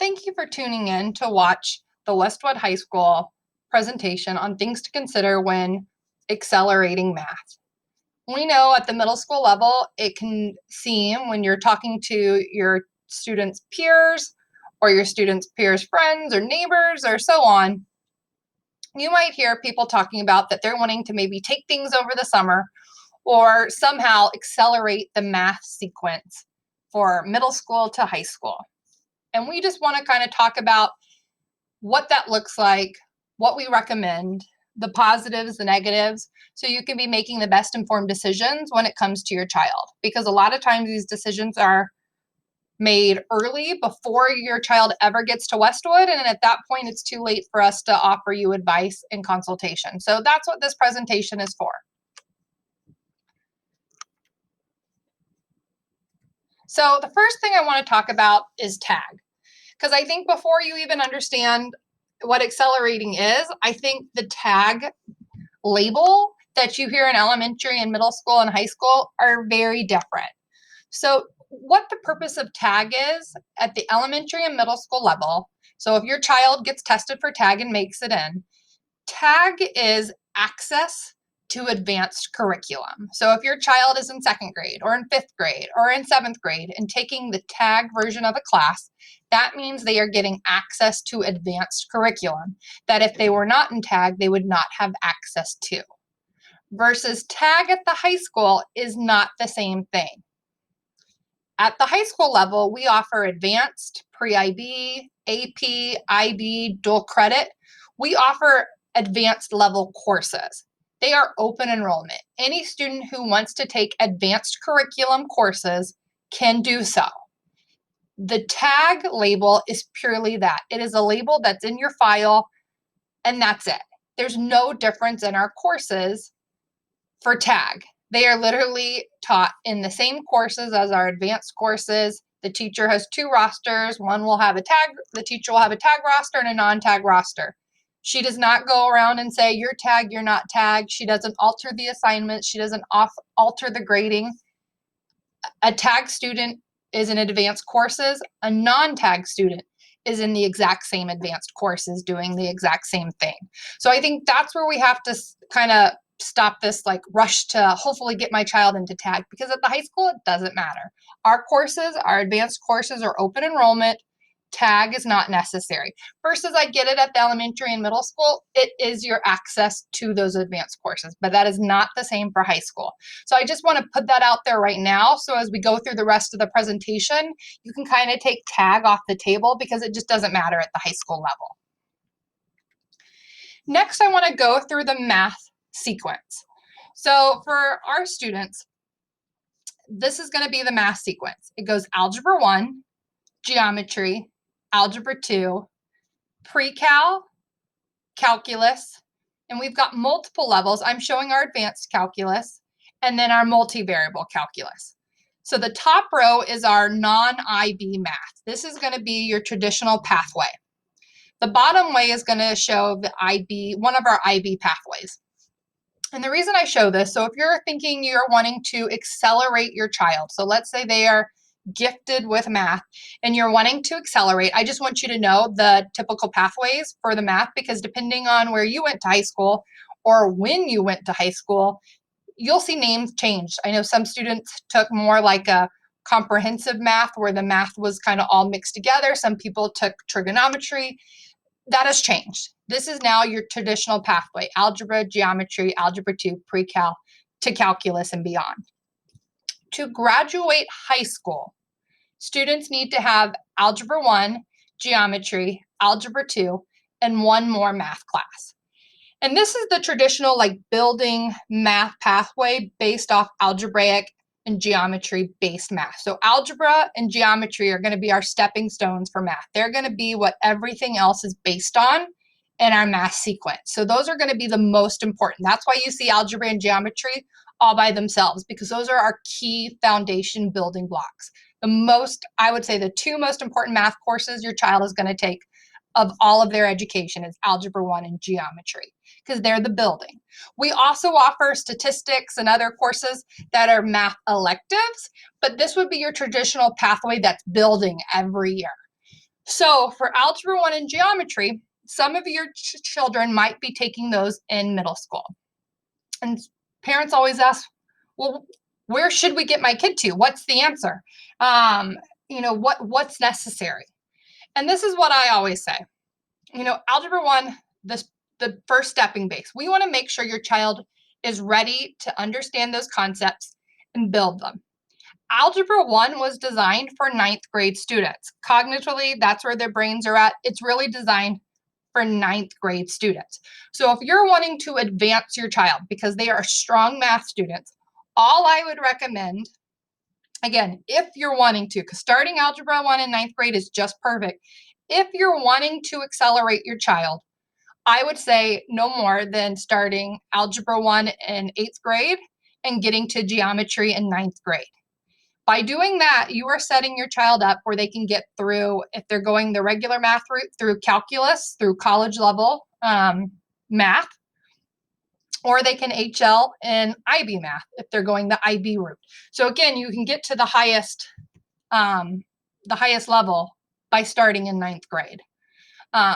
Thank you for tuning in to watch the Westwood High School presentation on things to consider when accelerating math. We know at the middle school level, it can seem when you're talking to your students' peers or your students' peers' friends or neighbors or so on, you might hear people talking about that they're wanting to maybe take things over the summer or somehow accelerate the math sequence for middle school to high school. And we just want to kind of talk about what that looks like, what we recommend, the positives, the negatives, so you can be making the best informed decisions when it comes to your child. Because a lot of times these decisions are made early before your child ever gets to Westwood. And at that point, it's too late for us to offer you advice and consultation. So that's what this presentation is for. So the first thing I want to talk about is tag. Because I think before you even understand what accelerating is, I think the tag label that you hear in elementary and middle school and high school are very different. So what the purpose of tag is at the elementary and middle school level, so if your child gets tested for tag and makes it in, tag is access to advanced curriculum. So if your child is in second grade or in fifth grade or in seventh grade and taking the tag version of a class, that means they are getting access to advanced curriculum that if they were not in tag, they would not have access to. Versus tag at the high school is not the same thing. At the high school level, we offer advanced, pre-IB, AP, IB, dual credit. We offer advanced level courses. They are open enrollment. Any student who wants to take advanced curriculum courses can do so. The tag label is purely that. It is a label that's in your file, and that's it. There's no difference in our courses for tag. They are literally taught in the same courses as our advanced courses. The teacher has two rosters. One will have a tag, the teacher will have a tag roster and a non-tag roster. She does not go around and say, you're tag, you're not tag. She doesn't alter the assignments. She doesn't alter the grading. A tag student is in advanced courses. A non-tag student is in the exact same advanced courses doing the exact same thing. So I think that's where we have to kind of stop this like rush to hopefully get my child into tag, because at the high school, it doesn't matter. Our courses, our advanced courses are open enrollment. Tag is not necessary. Versus I get it at the elementary and middle school, it is your access to those advanced courses, but that is not the same for high school. So I just want to put that out there right now. So as we go through the rest of the presentation, you can kind of take tag off the table because it just doesn't matter at the high school level. Next, I want to go through the math sequence. So for our students, this is going to be the math sequence. It goes Algebra 1, Geometry, Algebra 2, Pre-Cal, Calculus, and we've got multiple levels. I'm showing our advanced calculus and then our multivariable calculus. So the top row is our non-IB math. This is going to be your traditional pathway. The bottom way is going to show the IB, one of our IB pathways. And the reason I show this, so if you're thinking you're wanting to accelerate your child, so let's say they are gifted with math and you're wanting to accelerate, I just want you to know the typical pathways for the math, because depending on where you went to high school or when you went to high school, you'll see names changed. I know some students took more like a comprehensive math where the math was kind of all mixed together. Some people took trigonometry. That has changed. This is now your traditional pathway: algebra, geometry, algebra 2, pre-cal to calculus and beyond. To graduate high school, students need to have algebra 1, geometry, algebra 2, and one more math class. And this is the traditional like building math pathway based off algebraic and geometry based math. So algebra and geometry are going to be our stepping stones for math. They're going to be what everything else is based on in our math sequence. So those are going to be the most important. That's why you see algebra and geometry all by themselves, because those are our key foundation building blocks. I would say the two most important math courses your child is going to take of all of their education is algebra 1 and geometry, because they're the building. We also offer statistics and other courses that are math electives, but this would be your traditional pathway that's building every year. So for Algebra 1 and geometry, some of your children might be taking those in middle school. And parents always ask, well, where should we get my kid to? What's the answer? What's necessary? And this is what I always say. Algebra 1, the first stepping base. We want to make sure your child is ready to understand those concepts and build them. Algebra 1 was designed for 9th grade students. Cognitively, that's where their brains are at. It's really designed for 9th grade students. So if you're wanting to advance your child because they are strong math students, all I would recommend, again, if you're wanting to, because starting Algebra 1 in 9th grade is just perfect. If you're wanting to accelerate your child, I would say no more than starting Algebra 1 in 8th grade and getting to geometry in 9th grade. By doing that, you are setting your child up where they can get through, if they're going the regular math route, through calculus, through college level math, or they can HL in IB math if they're going the IB route. So again, you can get to the highest level by starting in 9th grade.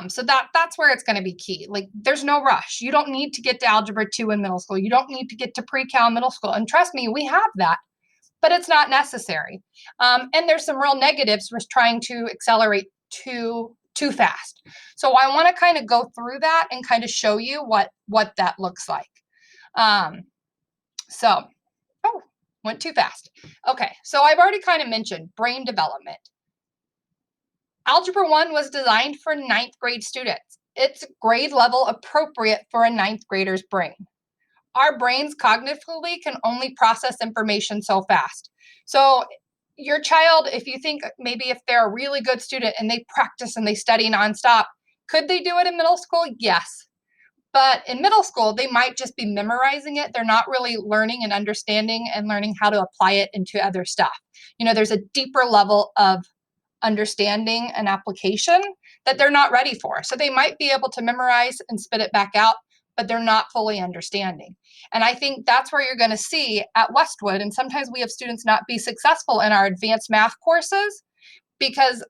So that's where it's going to be key. Like, there's no rush. You don't need to get to Algebra 2 in middle school. You don't need to get to pre-cal middle school. And trust me, we have that, but it's not necessary. And there's some real negatives with trying to accelerate too fast. So I want to kind of go through that and kind of show you what that looks like. Went too fast. Okay, so I've already kind of mentioned brain development. Algebra 1 was designed for 9th grade students. It's grade level appropriate for a 9th grader's brain. Our brains cognitively can only process information so fast. So your child, if you think maybe if they're a really good student and they practice and they study nonstop, could they do it in middle school? Yes. But in middle school, they might just be memorizing it. They're not really learning and understanding and learning how to apply it into other stuff. There's a deeper level of understanding and application that they're not ready for. So they might be able to memorize and spit it back out, but they're not fully understanding. And I think that's where you're going to see at Westwood, and sometimes we have students not be successful in our advanced math courses because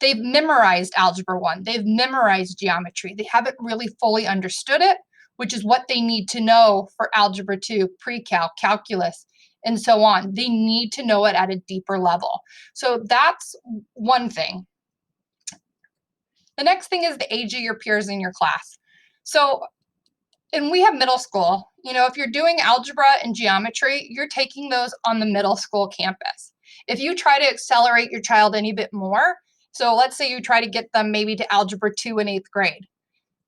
they've memorized Algebra 1, they've memorized geometry, they haven't really fully understood it, which is what they need to know for Algebra 2, pre-cal, calculus, and so on. They need to know it at a deeper level. So that's one thing. The next thing is the age of your peers in your class. So, and we have middle school, if you're doing algebra and geometry, you're taking those on the middle school campus. If you try to accelerate your child any bit more, so let's say you try to get them maybe to Algebra 2 in 8th grade.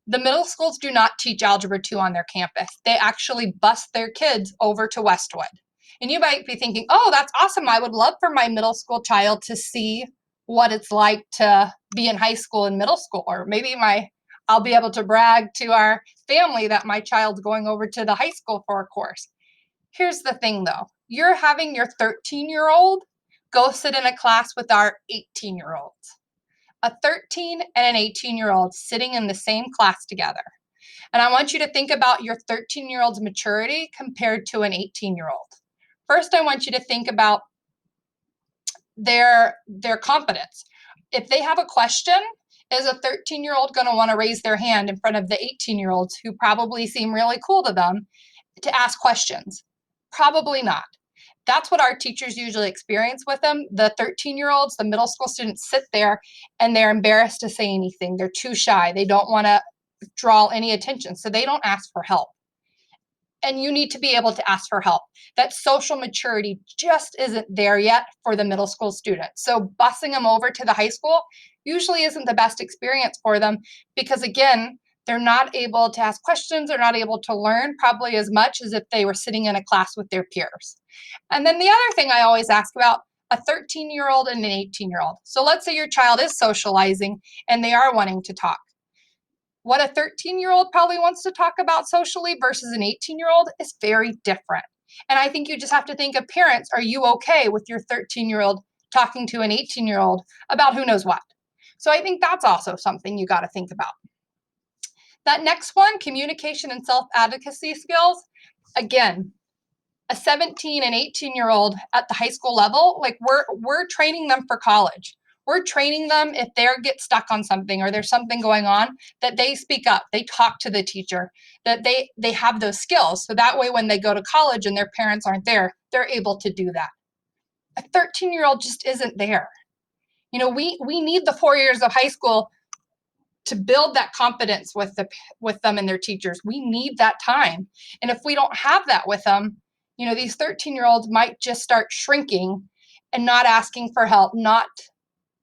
The middle schools do not teach Algebra 2 on their campus. They actually bus their kids over to Westwood. And you might be thinking, oh, that's awesome. I would love for my middle school child to see what it's like to be in high school and middle school. Or maybe I'll be able to brag to our family that my child's going over to the high school for a course. Here's the thing, though. You're having your 13-year-old go sit in a class with our 18-year-olds. A 13 and an 18-year-old sitting in the same class together. And I want you to think about your 13-year-old's maturity compared to an 18-year-old. First, I want you to think about their confidence. If they have a question, is a 13-year-old going to want to raise their hand in front of the 18-year-olds who probably seem really cool to them to ask questions? Probably not. That's what our teachers usually experience with them. The 13-year-olds, the middle school students sit there and they're embarrassed to say anything. They're too shy. They don't want to draw any attention, so they don't ask for help. And you need to be able to ask for help. That social maturity just isn't there yet for the middle school students. So busing them over to the high school usually isn't the best experience for them because, again, they're not able to ask questions. They're not able to learn probably as much as if they were sitting in a class with their peers. And then the other thing I always ask about, a 13-year-old and an 18-year-old. So let's say your child is socializing and they are wanting to talk. What a 13-year-old probably wants to talk about socially versus an 18-year-old is very different. And I think you just have to think of parents, are you okay with your 13-year-old talking to an 18-year-old about who knows what? So I think that's also something you got to think about. That next one, communication and self-advocacy skills. Again, a 17 and 18-year-old at the high school level, like we're training them for college. we're training them if they get stuck on something or there's something going on, that they speak up, they talk to the teacher, that they have those skills. So that way when they go to college and their parents aren't there, they're able to do that. A 13-year-old just isn't there. You know, we need the 4 years of high school to build that confidence with them and their teachers. We need that time. And if we don't have that with them, you know, these 13-year-olds might just start shrinking and not asking for help, not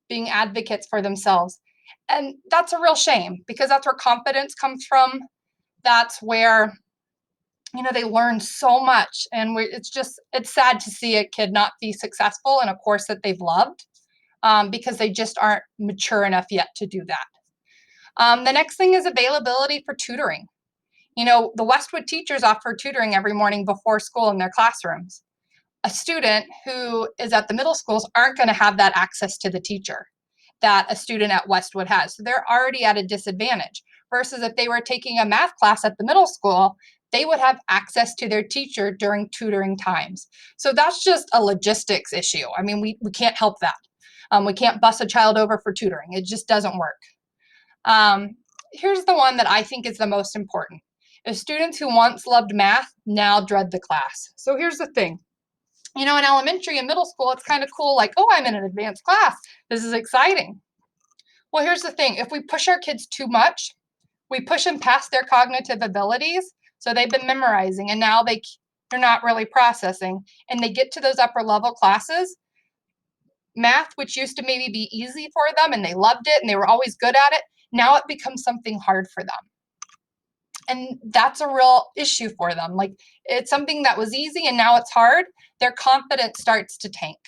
being advocates for themselves. And that's a real shame, because that's where confidence comes from. That's where, you know, they learn so much. And it's sad to see a kid not be successful in a course that they've loved, because they just aren't mature enough yet to do that. The next thing is availability for tutoring. You know, the Westwood teachers offer tutoring every morning before school in their classrooms. A student who is at the middle schools aren't going to have that access to the teacher that a student at Westwood has. So they're already at a disadvantage. Versus if they were taking a math class at the middle school, they would have access to their teacher during tutoring times. So that's just a logistics issue. I mean, we can't help that. We can't bus a child over for tutoring. It just doesn't work. Here's the one that I think is the most important. Is students who once loved math now dread the class. So here's the thing. You know, in elementary and middle school, it's kind of cool, like, oh, I'm in an advanced class. This is exciting. Well, here's the thing. If we push our kids too much, we push them past their cognitive abilities. So they've been memorizing and now they're not really processing. And they get to those upper level classes, math, which used to maybe be easy for them and they loved it and they were always good at it, now it becomes something hard for them. And that's a real issue for them. Like, it's something that was easy and now it's hard. Their confidence starts to tank.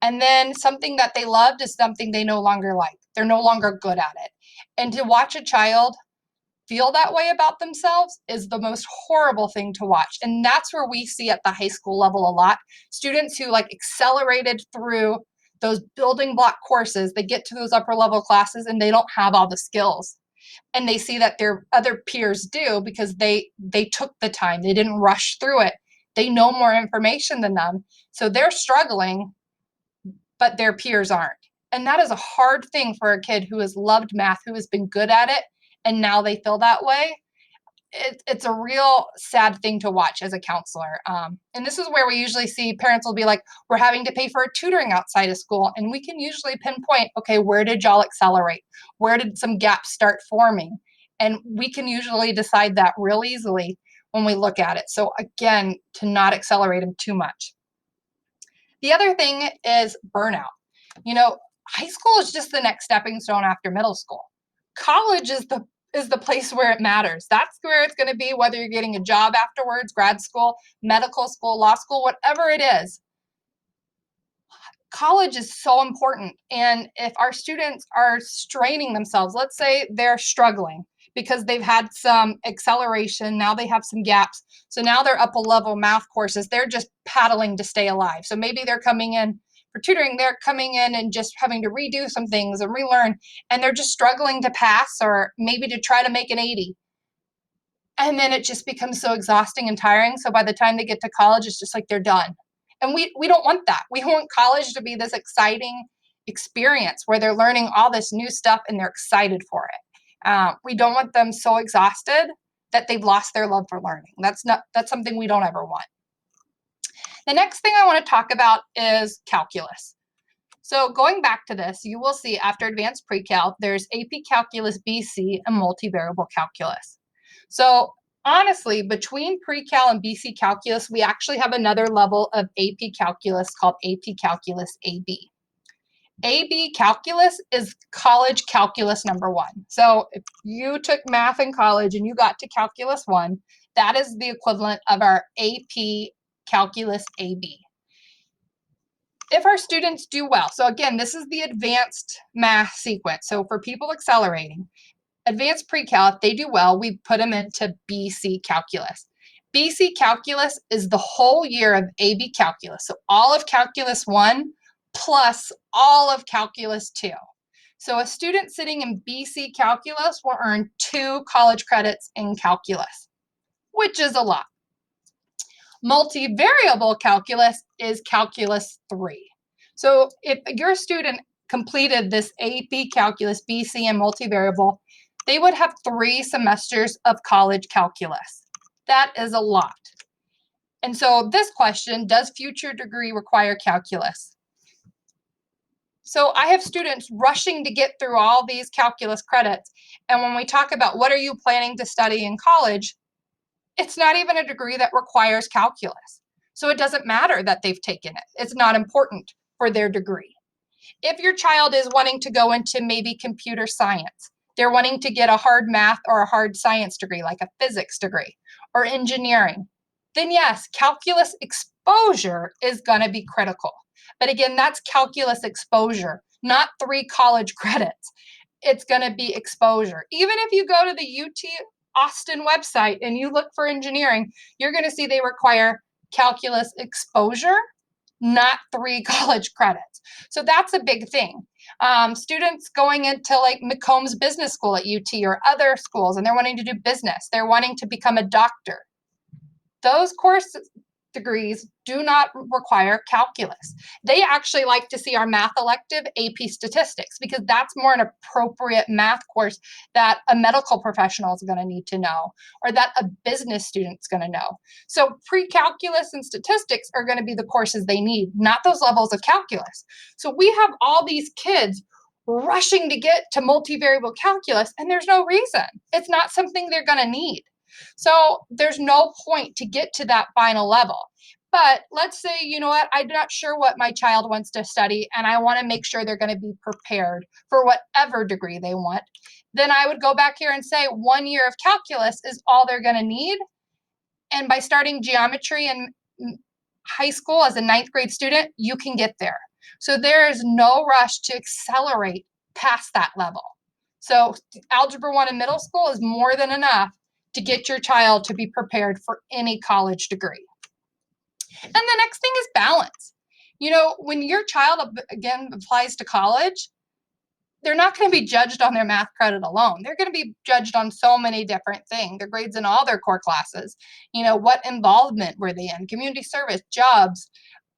And then something that they loved is something they no longer like. They're no longer good at it. And to watch a child feel that way about themselves is the most horrible thing to watch. And that's where we see at the high school level a lot. Students who like accelerated through those building block courses, they get to those upper level classes and they don't have all the skills. And they see that their other peers do because they took the time. They didn't rush through it. They know more information than them. So they're struggling, but their peers aren't. And that is a hard thing for a kid who has loved math, who has been good at it, and now they feel that way. It's a real sad thing to watch as a counselor. And this is where we usually see parents will be like, we're having to pay for a tutoring outside of school. And we can usually pinpoint, okay, where did y'all accelerate? Where did some gaps start forming? And we can usually decide that real easily when we look at it. So again, to not accelerate them too much. The other thing is burnout. You know, high school is just the next stepping stone after middle school. College is the place where it matters. That's where it's going to be, whether you're getting a job afterwards, grad school, medical school, law school, whatever it is. College is so important. And if our students are straining themselves, let's say they're struggling because they've had some acceleration, now they have some gaps. So now they're up a level math courses, they're just paddling to stay alive. So maybe they're coming in for tutoring, they're coming in and just having to redo some things and relearn, and they're just struggling to pass or maybe to try to make an 80. And then it just becomes so exhausting and tiring. So by the time they get to college, it's just like they're done. And we don't want that. We want college to be this exciting experience where they're learning all this new stuff and they're excited for it. We don't want them so exhausted that they've lost their love for learning. That's something we don't ever want. The next thing I want to talk about is calculus. So going back to this, you will see after advanced pre-cal, there's AP Calculus BC and multivariable calculus. So honestly, between pre-cal and BC calculus, we actually have another level of AP calculus called AP Calculus AB. AB calculus is college calculus number 1. So if you took math in college and you got to calculus 1, that is the equivalent of our AP Calculus AB. If our students do well, so again, this is the advanced math sequence. So for people accelerating, advanced pre-cal, if they do well, we put them into BC calculus. BC calculus is the whole year of AB calculus. So all of calculus 1 plus all of calculus 2. So a student sitting in BC calculus will earn 2 college credits in calculus, which is a lot. Multivariable calculus is calculus 3. So if you're a student completed this AP Calculus, BC, and multivariable, they would have 3 semesters of college calculus. That is a lot. And so this question, does future degree require calculus? So I have students rushing to get through all these calculus credits. And when we talk about what are you planning to study in college, it's not even a degree that requires calculus. So it doesn't matter that they've taken it. It's not important for their degree. If your child is wanting to go into maybe computer science, they're wanting to get a hard math or a hard science degree, like a physics degree, or engineering, then yes, calculus exposure is going to be critical. But again, that's calculus exposure, not 3 college credits. It's going to be exposure. Even if you go to the UT Austin website and you look for engineering, you're going to see they require calculus exposure, not 3 college credits. So that's a big thing. Students going into like McCombs Business School at UT or other schools, and they're wanting to do business, they're wanting to become a doctor. Those course degrees do not require calculus. They actually like to see our math elective AP Statistics because that's more an appropriate math course that a medical professional is going to need to know or that a business student's going to know. So pre-calculus and statistics are going to be the courses they need, not those levels of calculus. So we have all these kids rushing to get to multivariable calculus, and there's no reason. It's not something they're going to need. So there's no point to get to that final level. But let's say, you know what, I'm not sure what my child wants to study, and I want to make sure they're going to be prepared for whatever degree they want. Then I would go back here and say 1 year of calculus is all they're going to need. And by starting geometry in high school as a 9th grade student, you can get there. So there is no rush to accelerate past that level. So Algebra 1 in middle school is more than enough to get your child to be prepared for any college degree. And the next thing is balance. You know, when your child, again, applies to college, they're not going to be judged on their math credit alone. They're going to be judged on so many different things, their grades in all their core classes. You know, what involvement were they in, community service, jobs,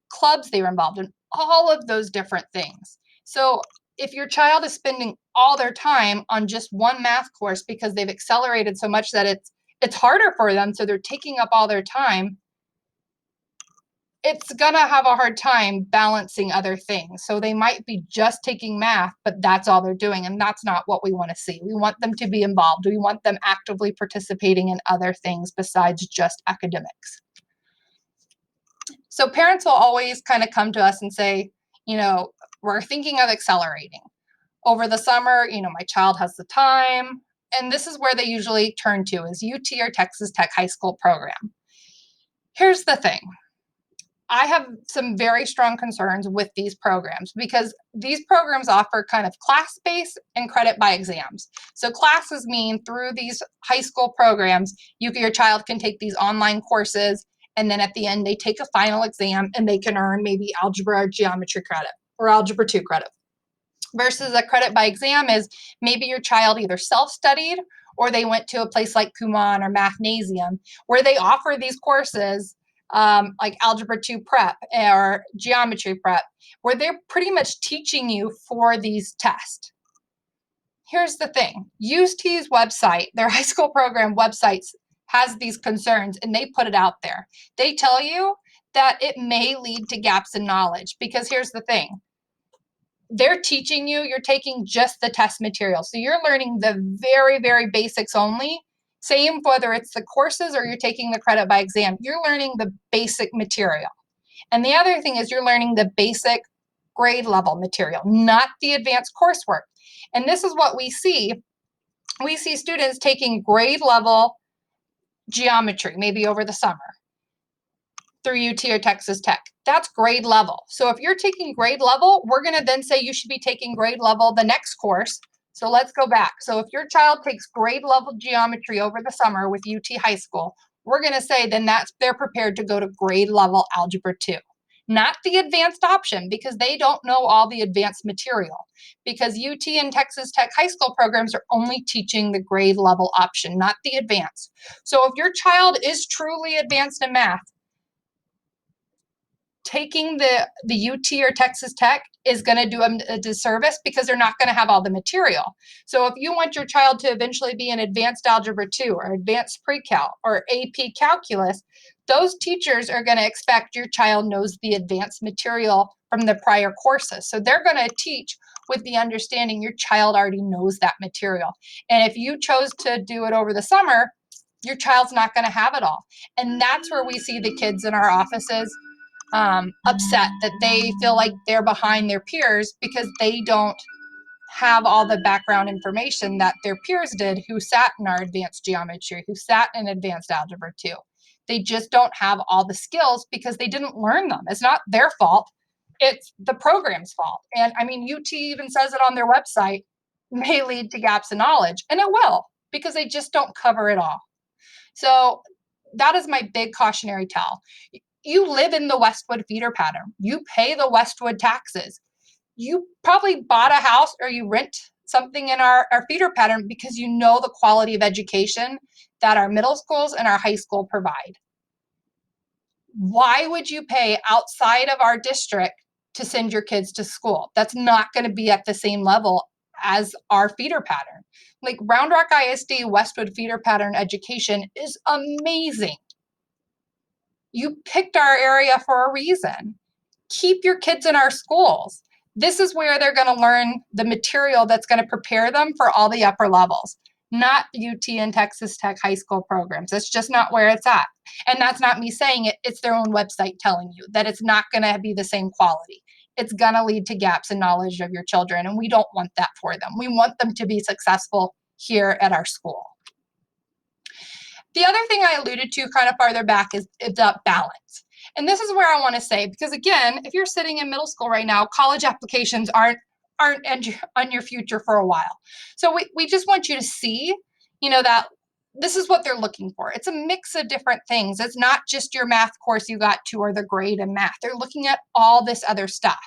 clubs they were involved in, all of those different things. So if your child is spending all their time on just one math course because they've accelerated so much that it's harder for them, so they're taking up all their time, it's gonna have a hard time balancing other things. So they might be just taking math, but that's all they're doing, and that's not what we want to see. We want them to be involved. We want them actively participating in other things besides just academics. So parents will always kind of come to us and say, you know, we're thinking of accelerating. Over the summer, you know, my child has the time, and this is where they usually turn to is UT or Texas Tech high school program. Here's the thing. I have some very strong concerns with these programs because these programs offer kind of class-based and credit by exams. So classes mean through these high school programs, your child can take these online courses, and then at the end they take a final exam and they can earn maybe algebra or geometry credit or algebra 2 credit. Versus a credit by exam is maybe your child either self-studied or they went to a place like Kumon or Mathnasium where they offer these courses like Algebra 2 Prep or Geometry Prep, where they're pretty much teaching you for these tests. Here's the thing. UT's website, their high school program websites, has these concerns, and they put it out there. They tell you that it may lead to gaps in knowledge, because here's the thing. They're teaching you, you're taking just the test material. So you're learning the very, very basics only. Same whether it's the courses or you're taking the credit by exam, you're learning the basic material. And the other thing is you're learning the basic grade level material, not the advanced coursework. And this is what we see. We see students taking grade level geometry, maybe over the summer through UT or Texas Tech. That's grade level. So if you're taking grade level, we're going to then say you should be taking grade level the next course. So let's go back. So if your child takes grade level geometry over the summer with UT High School, we're going to say then they're prepared to go to grade level Algebra 2. Not the advanced option, because they don't know all the advanced material, because UT and Texas Tech high school programs are only teaching the grade level option, not the advanced. So if your child is truly advanced in math, taking the UT or Texas Tech is going to do them a disservice because they're not going to have all the material. So if you want your child to eventually be in advanced algebra 2 or advanced pre-cal or AP calculus, those teachers are going to expect your child knows the advanced material from the prior courses. So they're going to teach with the understanding your child already knows that material. And if you chose to do it over the summer, your child's not going to have it all. And that's where we see the kids in our offices upset that they feel like they're behind their peers because they don't have all the background information that their peers did who sat in our advanced geometry, who sat in advanced algebra 2. They just don't have all the skills because they didn't learn them. It's not their fault. It's the program's fault. And I mean, UT even says it on their website, may lead to gaps in knowledge, and it will because they just don't cover it all. So that is my big cautionary tale. You live in the Westwood feeder pattern. You pay the Westwood taxes. You probably bought a house or you rent something in our feeder pattern because you know the quality of education that our middle schools and our high school provide. Why would you pay outside of our district to send your kids to school? That's not going to be at the same level as our feeder pattern. Like Round Rock ISD Westwood feeder pattern education is amazing. You picked our area for a reason. Keep your kids in our schools. This is where they're going to learn the material that's going to prepare them for all the upper levels, not UT and Texas Tech high school programs. That's just not where it's at. And that's not me saying it. It's their own website telling you that it's not going to be the same quality. It's going to lead to gaps in knowledge of your children, and we don't want that for them. We want them to be successful here at our school. The other thing I alluded to kind of farther back is the balance. And this is where I want to say, because again, if you're sitting in middle school right now, college applications aren't on your future for a while. So we just want you to see, that this is what they're looking for. It's a mix of different things. It's not just your math course you got 2 or the grade in math. They're looking at all this other stuff.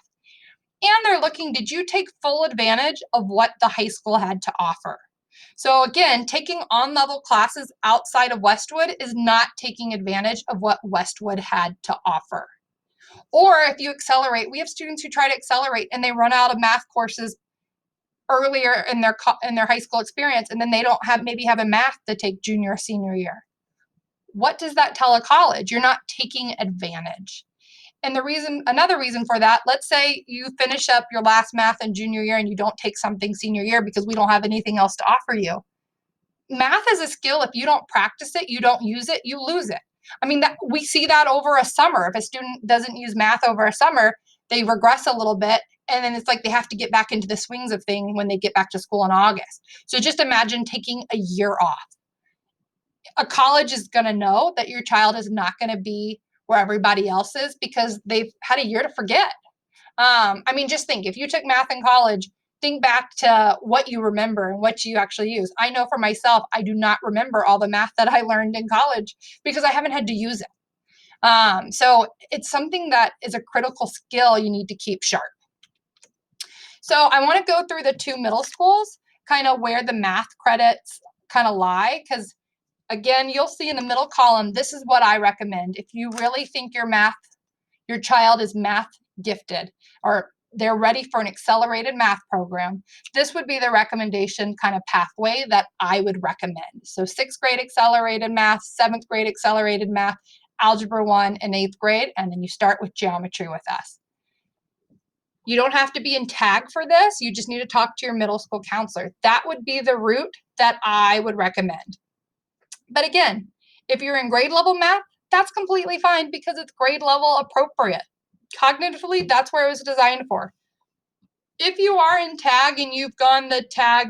And they're looking, did you take full advantage of what the high school had to offer? So again, taking on-level classes outside of Westwood is not taking advantage of what Westwood had to offer. Or if you accelerate, we have students who try to accelerate and they run out of math courses earlier in their high school experience, and then they don't have a math to take junior or senior year. What does that tell a college? You're not taking advantage. And another reason for that, let's say you finish up your last math in junior year and you don't take something senior year because we don't have anything else to offer you. Math is a skill. If you don't practice it, you don't use it, you lose it. I mean, we see that over a summer. If a student doesn't use math over a summer, they regress a little bit. And then it's like they have to get back into the swings of things when they get back to school in August. So just imagine taking a year off. A college is going to know that your child is not going to be where everybody else is because they've had a year to forget. Just think, if you took math in college, think back to what you remember and what you actually use. I know for myself, I do not remember all the math that I learned in college because I haven't had to use it. So it's something that is a critical skill you need to keep sharp. So I want to go through the 2 middle schools, kind of where the math credits kind of lie, because again, you'll see in the middle column, this is what I recommend. If you really think your child is math gifted or they're ready for an accelerated math program, this would be the recommendation kind of pathway that I would recommend. So 6th grade accelerated math, 7th grade accelerated math, algebra 1 and 8th grade, and then you start with geometry with us. You don't have to be in TAG for this. You just need to talk to your middle school counselor. That would be the route that I would recommend. But again, if you're in grade level math, that's completely fine because it's grade level appropriate. Cognitively, that's where it was designed for. If you are in TAG and you've gone the TAG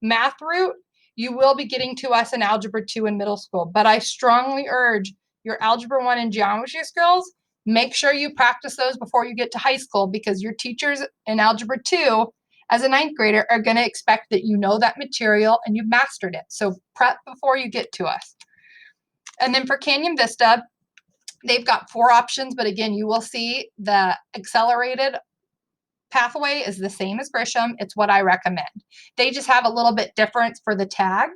math route, you will be getting to us in Algebra 2 in middle school. But I strongly urge your Algebra 1 and geometry skills, make sure you practice those before you get to high school because your teachers in Algebra 2 as a 9th grader are going to expect that you know that material and you've mastered it. So prep before you get to us. And then for Canyon Vista, they've got 4 options, but again, you will see the accelerated pathway is the same as Grisham. It's what I recommend. They just have a little bit difference for the TAG.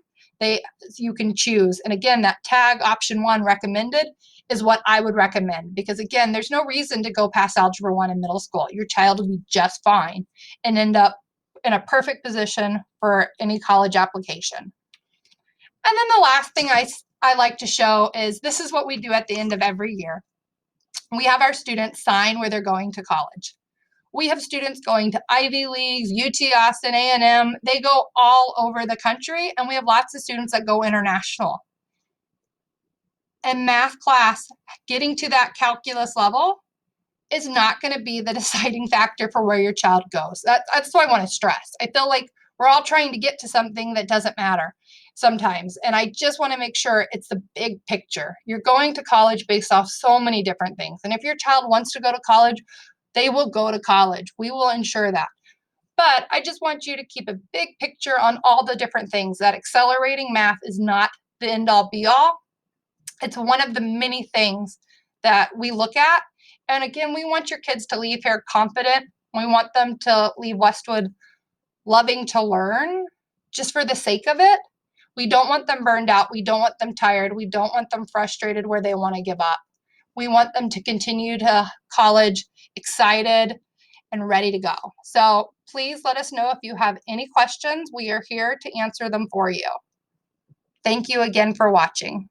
You can choose. And again, that TAG option 1 recommended is what I would recommend, because again, there's no reason to go past Algebra 1 in middle school. Your child will be just fine and end up in a perfect position for any college application. And then the last thing I like to show is this is what we do at the end of every year. We have our students sign where they're going to college. We have students going to Ivy Leagues, UT Austin, A&M. They go all over the country, and we have lots of students that go international. In math class, getting to that calculus level is not going to be the deciding factor for where your child goes. That's what I want to stress. I feel like we're all trying to get to something that doesn't matter sometimes. And I just want to make sure it's the big picture. You're going to college based off so many different things. And if your child wants to go to college, they will go to college. We will ensure that. But I just want you to keep a big picture on all the different things. That accelerating math is not the end all be all. It's one of the many things that we look at. And again, we want your kids to leave here confident. We want them to leave Westwood loving to learn just for the sake of it. We don't want them burned out. We don't want them tired. We don't want them frustrated where they want to give up. We want them to continue to college excited and ready to go. So please let us know if you have any questions. We are here to answer them for you. Thank you again for watching.